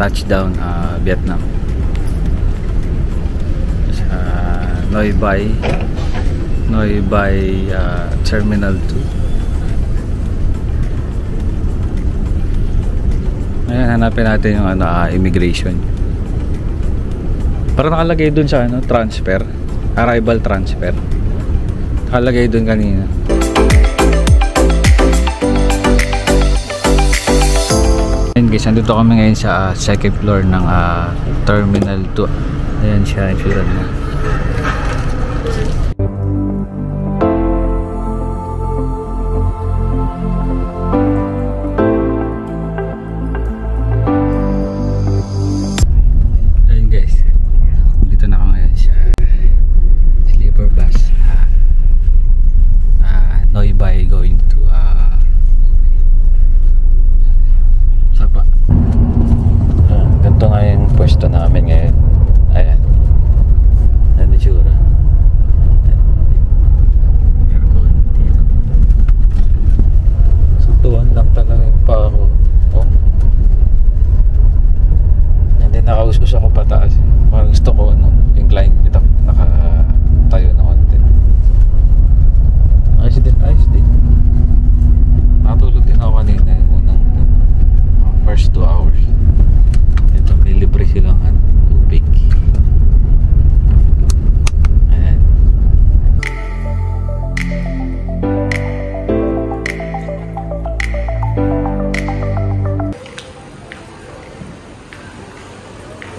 touchdown Vietnam sa Noi Bai Terminal 2. Ayan, hanapin natin yung immigration. Parang nakalagay dun sa transfer, arrival transfer. Nakalagay dun kanina. Ayan guys, nandito kami ngayon sa second floor ng Terminal 2. Ayan siya, insuran mo.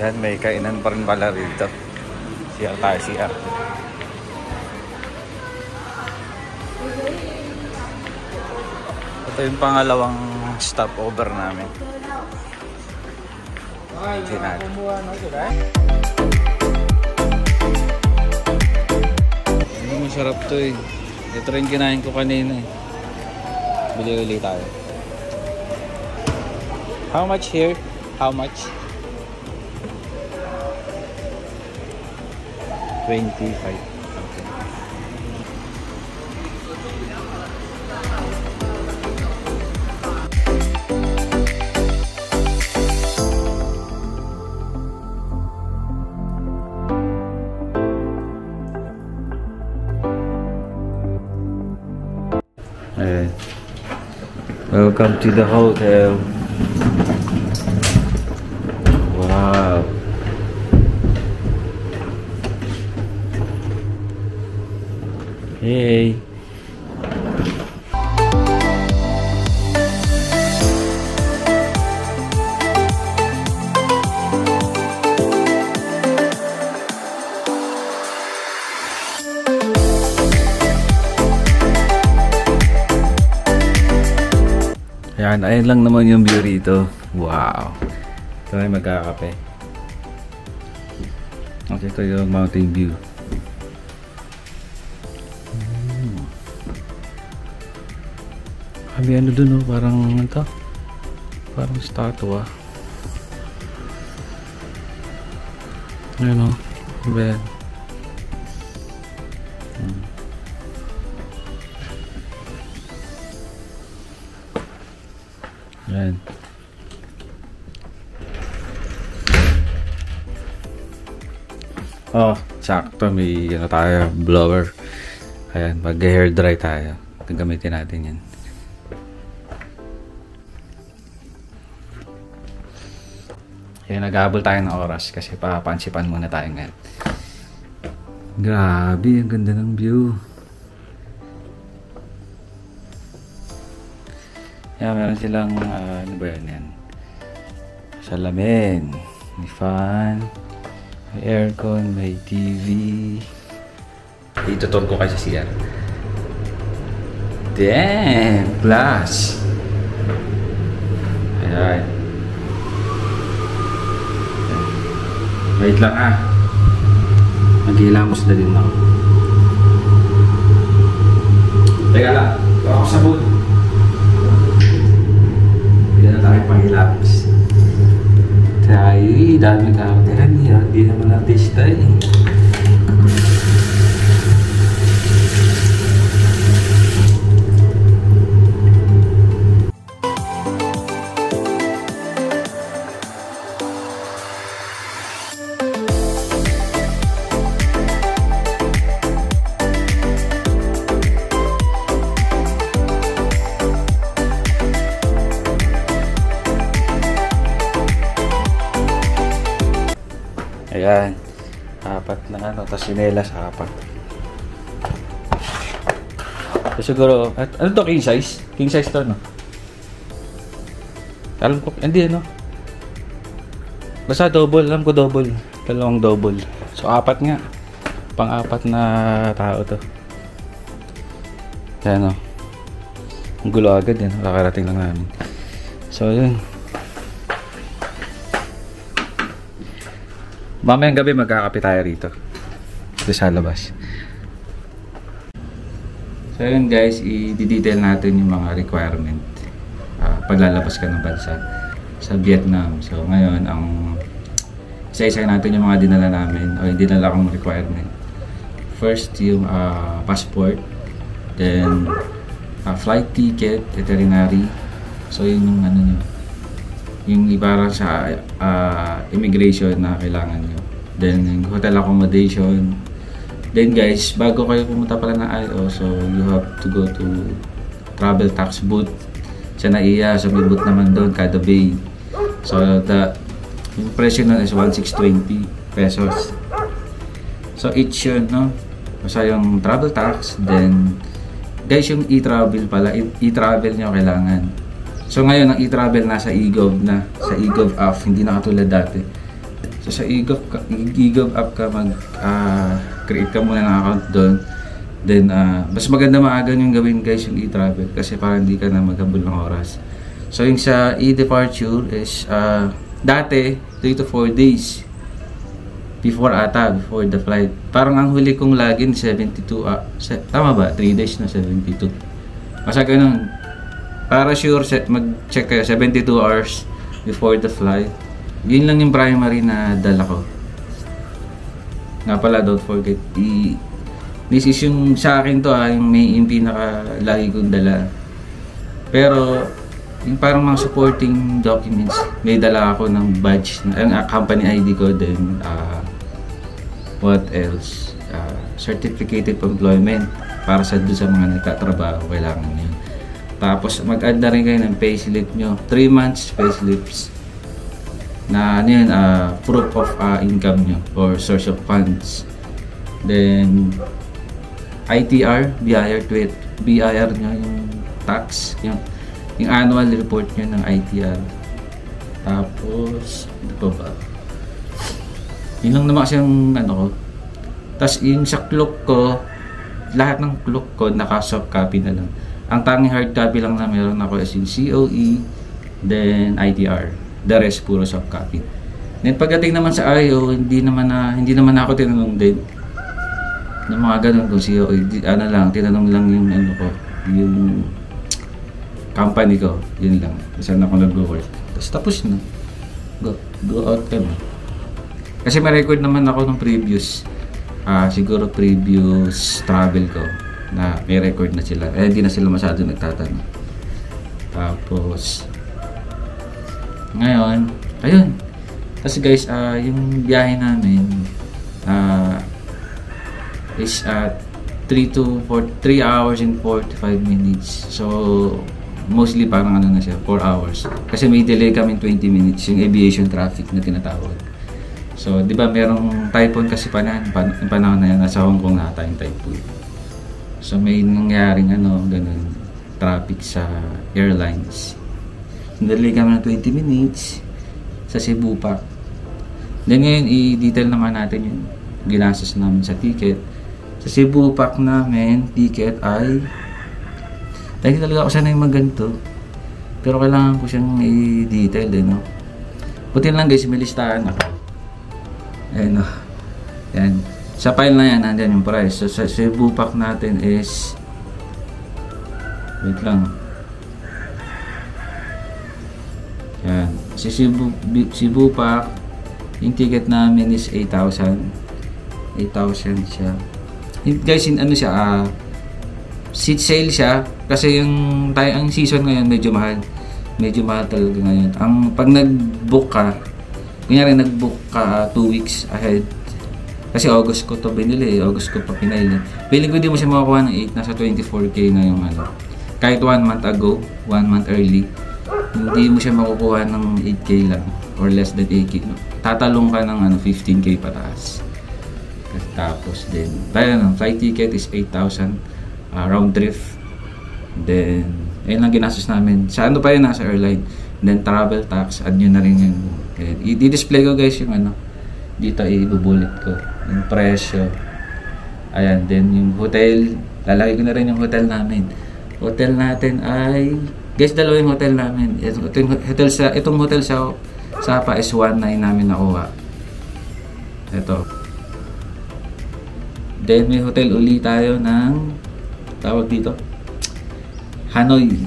Yan, may kainan pa rin pala rito. CR tayo, CR. Ito yung pangalawang stopover namin. Masarap to eh. Ito rin kinain ko kanina eh. Bili ulit tayo. How much here? How much? 25. Okay. Welcome to the hotel. Wow. Hey. Ayan, ayun lang naman yung view rito. Wow. Ito ay magkakape. Okay, ito yung mountain view. Sabi ano dun oh, parang ito. Parang statua. Ayan oh. Sabi. Ayan. Oh, sakto may ano tayo, blower. Ayan, mag-hair dry tayo. Gagamitin natin yan. Ayan, nag-aabol tayo ng oras kasi papansipan muna tayo ngayon. Grabe, ang ganda ng view. Ayan, meron silang, ano ba yan? Salamin, may fan, may aircon, may TV. Itutur ko kayo sa CR. Damn! Plus! Ayan. Wait lang ah. Maghilamos na din ako. Teka lang. Baka ako sabon. Hindi na tayo panghilamos. Tayo eh. Dami kakatiran niya. Hindi naman artista eh. Ayan. 4 na ano, tapos sinelas 4. So, siguro, ano to, king size? King size to, no? Alam ko, hindi, no? Basta double, alam ko double. Dalawang double. So, 4 nga. Pang-4 na tao to. Ayan, no? Ang gulo agad, yan. Kakarating lang namin. So, yun. Mamayang gabi magkakape tayo rito. Dito sa labas. So yun guys, i-detail natin yung mga requirement paglalabas ka ng bansa sa Vietnam. So ngayon, ang isa-isa natin yung mga dinala namin o yung dinala kong requirement. First, yung passport. Then, flight ticket, veterinary. So yun yung ano nyo. Yung para sa immigration na kailangan nyo. Then, yung hotel accommodation. Then guys, bago kayo pumunta pala ng IO, so you have to go to travel tax booth sa NAIA. So may booth naman doon kada bay. So yung presyo nun is 1,620 pesos. So each yun, no? Basta yung travel tax. Then guys, yung e-travel pala, e-travel nyo kailangan. So ngayon, ang e-travel nasa eGov na. Sa eGov app, hindi na katulad dati. So sa eGov app ka create ka muna ng account doon. Then mas maganda maaga yung gawin guys yung e-travel kasi para hindi ka na maghabol ng oras. So yung sa e-departure is dati 3 to 4 days before the flight. Parang ang huli kong login 72 tama ba? 3 days na 72. Basta ganun. Para sure mag-check kayo 72 hours before the flight. Yun lang yung primary na dala ko. Nga pala, don't forget, this is yung sa akin to yung pinaka lagi kong dala. Pero, yung parang mga supporting documents, may dala ako ng badge, ang company ID ko, then, what else? Certificate of employment, para sa doon sa mga nagtatrabaho, kailangan yun. Tapos, mag-add na rin kayo ng payslip nyo, 3 months payslips. Na ano yun, proof of income nyo or source of funds. Then ITR, BIR nyo yung tax, yung annual report nyo ng ITR. Tapos ano pa ba? Yun lang naman kasi yung ano ko. Tapos yung sa clock ko, lahat ng clock ko naka soft copy na lang. Ang tanging hard copy lang na meron ako is yung COE, then ITR. The rest puro soft copy. Then pagdating naman sa IO, hindi naman ako tinanong din ng mga ganun kung COE. Tinanong lang yung ano ko, yung company ko, yun lang. Saan ako nag-work. Tapos na. Go out kami. Kasi may record naman ako ng previous travel ko na may record na sila. Hindi na sila masyado nagtatanong. Tapos ngayon, ayun. Kasi guys, yung biyahe namin is 3 hours and 45 minutes. So, mostly parang ano na siya, 4 hours. Kasi may delay kami 20 minutes, yung aviation traffic na tinatawag. So, di ba merong typhoon kasi panahon na yan, nasa Hong Kong nata yung typhoon. So, may nangyaring ganun, traffic sa airlines. Delay kami ng 20 minutes sa Cebu pa. Then ngayon, i-detail naman natin yung ginastos namin sa ticket. Sa Cebu Pack namin, ticket ay dahil talaga ako sanay magganto. Pero kailangan ko siyang i-detail din, no? Buti lang guys, may listahan ako. Ayan, no? Ayan. Sa file na yan, nandyan yung price. So, sa Cebu Pack natin is wait lang. Yan. Si Cebu Pack, yung ticket namin is 8,000. 8,000 siya. Guys, ano siya, seat sale siya. Kasi ang season ngayon medyo mahal. Medyo mahal talaga ngayon. Pag nag-book ka, kunyari nag-book ka 2 weeks ahead. Kasi August ko to binili, August ko pa pinaili. Feeling ko di mo siya makakuha ng 8, nasa 24k na yung Kahit 1 month ago, 1 month early. Hindi mo siya makukuha ng 8k lang or less than 8k, no? tatalong ka ng ano, 15k pataas. Tapos din, flight ticket is 8,000 round trip. Then, ayun lang ginastos namin. Sa ano pa yun, nasa airline. Then, travel tax, add nyo na rin yung, i-display ko guys yung ano, dito ibubulit ko, yung presyo. Ayan, then yung hotel, lalagay ko na rin yung hotel namin. Hotel natin ay, guys, dalawa yung hotel namin. Itong hotel sa Sapa is 1.9 namin nakuha. Ito. Then may hotel uli tayo ng tawag dito Hanoi.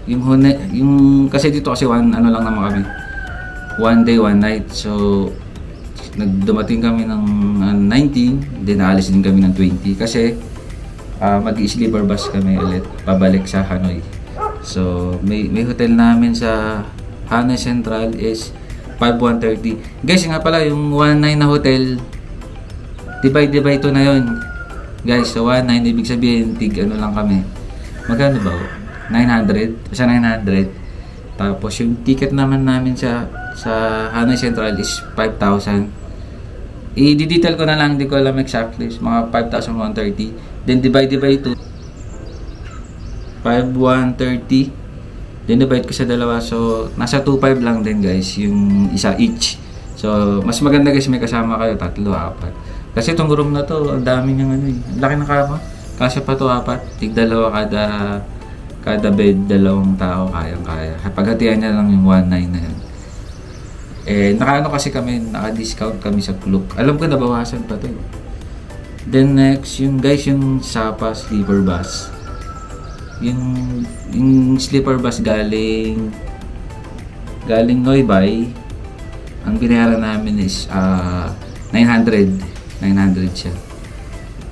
Yung kasi dito kasi ano lang naman kami. 1 day, 1 night. So nagdumating kami ng 19, then naalis din kami ng 20 kasi mag-sleeper bus kami ulit pabalik sa Hanoi. So may hotel namin sa Hanoi Central is 5,130. Guys, nga pala yung 1.9 na hotel, divide 2 na yun. Guys, so 1.9 ibig sabihin tig ano lang kami. Magkano ba? 900, sa 900. Tapos yung ticket naman namin sa Hanoi Central is 5,000. I-detail ko na lang, hindi ko alam exactly, mga 5,130. Then divide 2, 5,130. Then divide ko sa dalawa, so nasa 2,500 lang din guys, yung isa each. So mas maganda guys may kasama kayo, 3, 4. Kasi itong room na to, ang dami niyang ano eh. Laki na kama. Kasi pa to 4, tig 2 kada bed, 2 tao, kayang-kaya. Paghatian niya lang yung 1.9 na yun. Naka-ano kasi kami, naka-discount kami sa Klook. Alam ko nabawasan pa to. Then next, yung guys, yung Sapa sleeper bus. Yung sleeper bus galing Noybay, ang binayaran namin is 900 siya.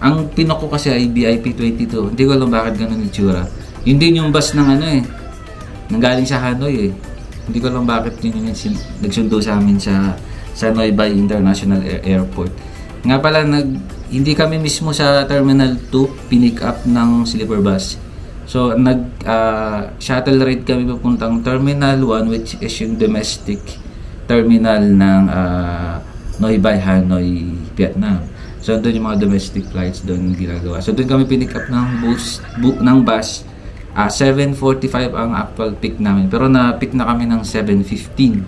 Ang pinok ko kasi ay VIP 22. Hindi ko alam bakit ganun yung tsura. Yun din yung bus ng ano eh, nanggaling sa Hanoi eh. Hindi ko alam bakit yun yung nagsundo sa amin sa Noybay International Airport. Nga pala, hindi kami mismo sa Terminal 2 pinick up ng sleeper bus. So, shuttle ride kami papuntang Terminal 1, which is yung domestic terminal ng Noybay, Hanoi, Vietnam. So, doon yung mga domestic flights doon ginagawa. So, doon kami pinick up ng bus. 7:45 ang actual pick namin. Pero na-pick na kami ng 7:15.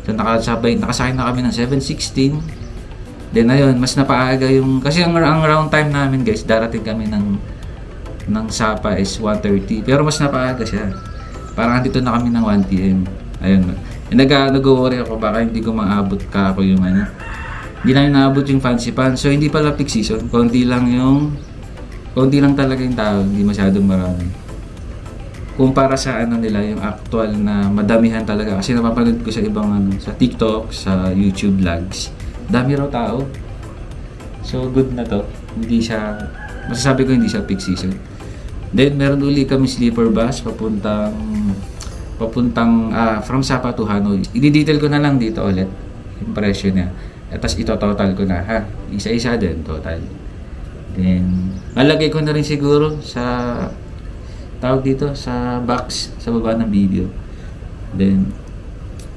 So, nakasakay na kami ng 7:16. Then, ayun, mas napaaga yung... Kasi ang round time namin, guys, darating kami ng Sapa is 1:30. Pero mas napaaga siya. Parang dito na kami ng 1 PM. Ayun. Nag-worry ako baka hindi ko maabot ako yung ano. Hindi namin naabot yung fancy pan. So hindi pala peak season. Konti lang talaga yung tao. Hindi masyadong marami. Kumpara sa ano nila, yung actual na madamihan talaga. Kasi napapanood ko sa ibang ano, sa TikTok, sa YouTube vlogs. Dami raw tao. So good na to. Masasabi ko hindi siya peak season. Then meron uli kami sleeper bus papuntang from Sapa to Hanoi. I-detail ko na lang dito ulit yung presyo niya. At tapos ito-total ko na ha. Isa-isa din total. Then malagay ko na rin siguro sa tawag dito sa box sa baba ng video. Then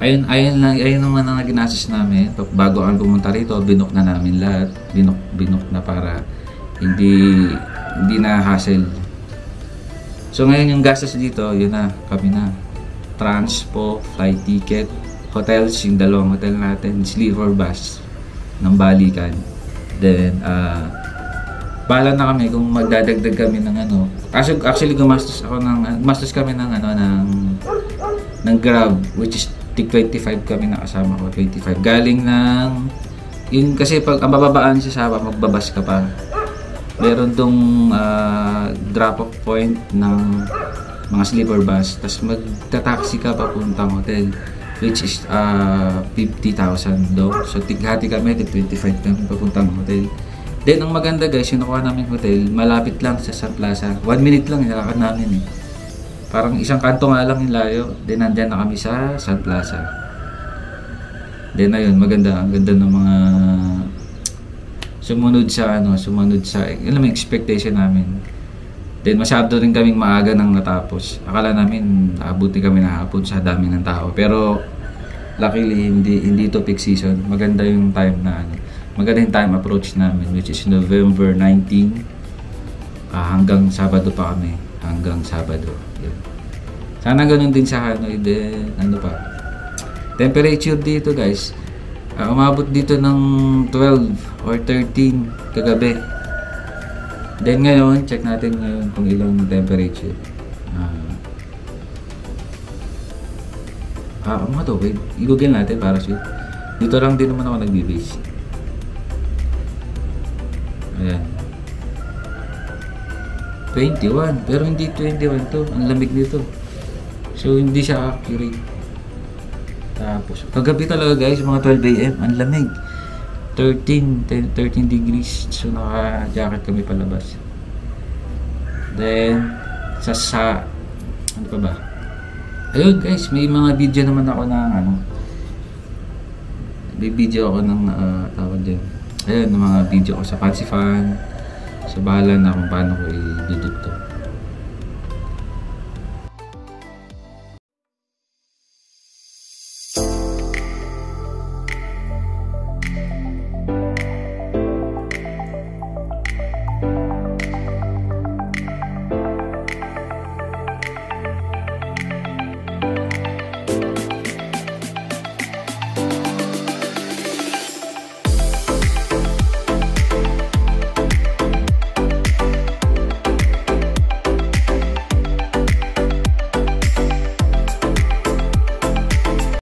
ayun naman ang ginastos namin. Bago ang pumunta rito, binook na namin lahat. Binook na para hindi na hassle. So ngayon yung gastos dito, yun na, kami na. Transpo, flight ticket, hotels, yung 2 hotel natin, sleeper bus ng balikan. Then bahala na kami kung magdadagdag kami ng ano. Actually gumastos kami ng Grab, which is tig 25 kami nakasama ko, 25. Galing ng yun kasi pag ang bababaan sa Sapa, magbabas ka pa. Meron tong drop-off point ng mga sleeper bus. Tapos magta-taxi ka papuntang hotel, which is 50,000 daw. So tighati kami, 25 kami papuntang hotel. Then ang maganda guys, yung nakuha namin hotel, malapit lang sa Sun Plaza. 1 minute lang nilakad namin eh. Parang isang kanto nga lang yung layo. Then nandyan na kami sa Sun Plaza. Then ayun, maganda. Ang ganda ng mga sumunod sa alam mo, expectation namin. Then masyado rin kaming maaga nang natapos. Akala namin abuti kami na hapon sa dami ng tao. Pero luckily hindi to peak season. Maganda yung time na ano. Maganda yung time approach namin, which is November 19 hanggang Sabado pa kami. Hanggang Sabado. Yun. Sana ganun din sa Hanoi. Then, ano pa? Temperature dito guys. Umabot dito ng 12 or 13 kagabi. Then ngayon, check natin ngayon kung ilang temperature. Ano to? Wait, i-google natin para sure. Dito lang din naman ako nagbe-base. Ayan. 21. Pero hindi 21 to. Ang lamig nito. So, hindi siya accurate. Tapos, kagabi talaga guys, mga 12 AM, ang lamig. 13 degrees. So, naka-jacket kami palabas. Then, ano pa ba? Ayun guys, may mga video naman ako ng may video ako ng tawag din. Ayun, ng mga video ko sa Fancy Fan. So, bahala na kung paano ko i-dudot to.